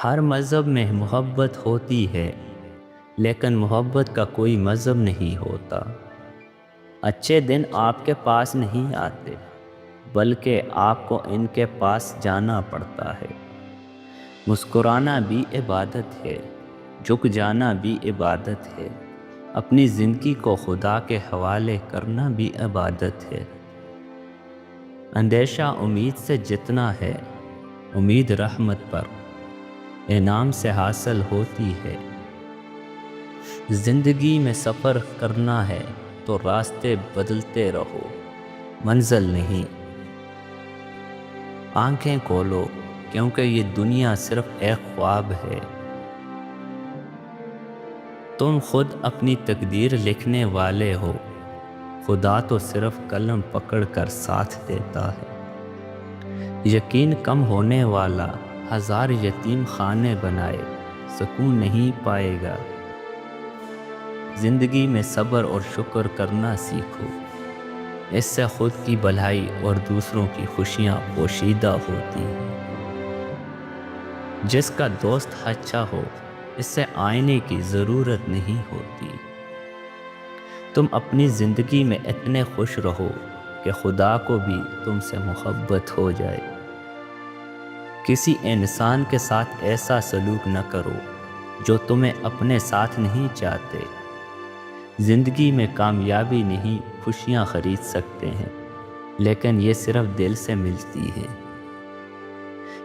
ہر مذہب میں محبت ہوتی ہے، لیکن محبت کا کوئی مذہب نہیں ہوتا۔ اچھے دن آپ کے پاس نہیں آتے، بلکہ آپ کو ان کے پاس جانا پڑتا ہے۔ مسکرانا بھی عبادت ہے، جھک جانا بھی عبادت ہے، اپنی زندگی کو خدا کے حوالے کرنا بھی عبادت ہے۔ اندیشہ امید سے جتنا ہے، امید رحمت پر انعام سے حاصل ہوتی ہے۔ زندگی میں سفر کرنا ہے تو راستے بدلتے رہو، منزل نہیں۔ آنکھیں کھولو، کیونکہ یہ دنیا صرف ایک خواب ہے۔ تم خود اپنی تقدیر لکھنے والے ہو، خدا تو صرف قلم پکڑ کر ساتھ دیتا ہے۔ یقین کم ہونے والا ہزار یتیم خانے بنائے، سکون نہیں پائے گا۔ زندگی میں صبر اور شکر کرنا سیکھو، اس سے خود کی بھلائی اور دوسروں کی خوشیاں پوشیدہ ہوتی ہیں۔ جس کا دوست اچھا ہو، اس سے آئینے کی ضرورت نہیں ہوتی۔ تم اپنی زندگی میں اتنے خوش رہو کہ خدا کو بھی تم سے محبت ہو جائے۔ کسی انسان کے ساتھ ایسا سلوک نہ کرو جو تمہیں اپنے ساتھ نہیں چاہتے۔ زندگی میں کامیابی نہیں، خوشیاں خرید سکتے ہیں، لیکن یہ صرف دل سے ملتی ہے۔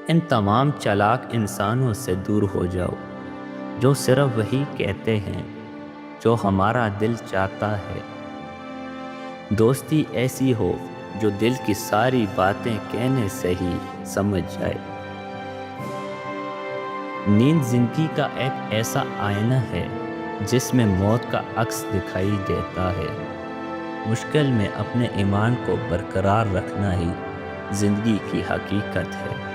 ان تمام چالاک انسانوں سے دور ہو جاؤ جو صرف وہی کہتے ہیں جو ہمارا دل چاہتا ہے۔ دوستی ایسی ہو جو دل کی ساری باتیں کہنے سے ہی سمجھ جائے۔ نیند زندگی کا ایک ایسا آئینہ ہے جس میں موت کا عکس دکھائی دیتا ہے۔ مشکل میں اپنے ایمان کو برقرار رکھنا ہی زندگی کی حقیقت ہے۔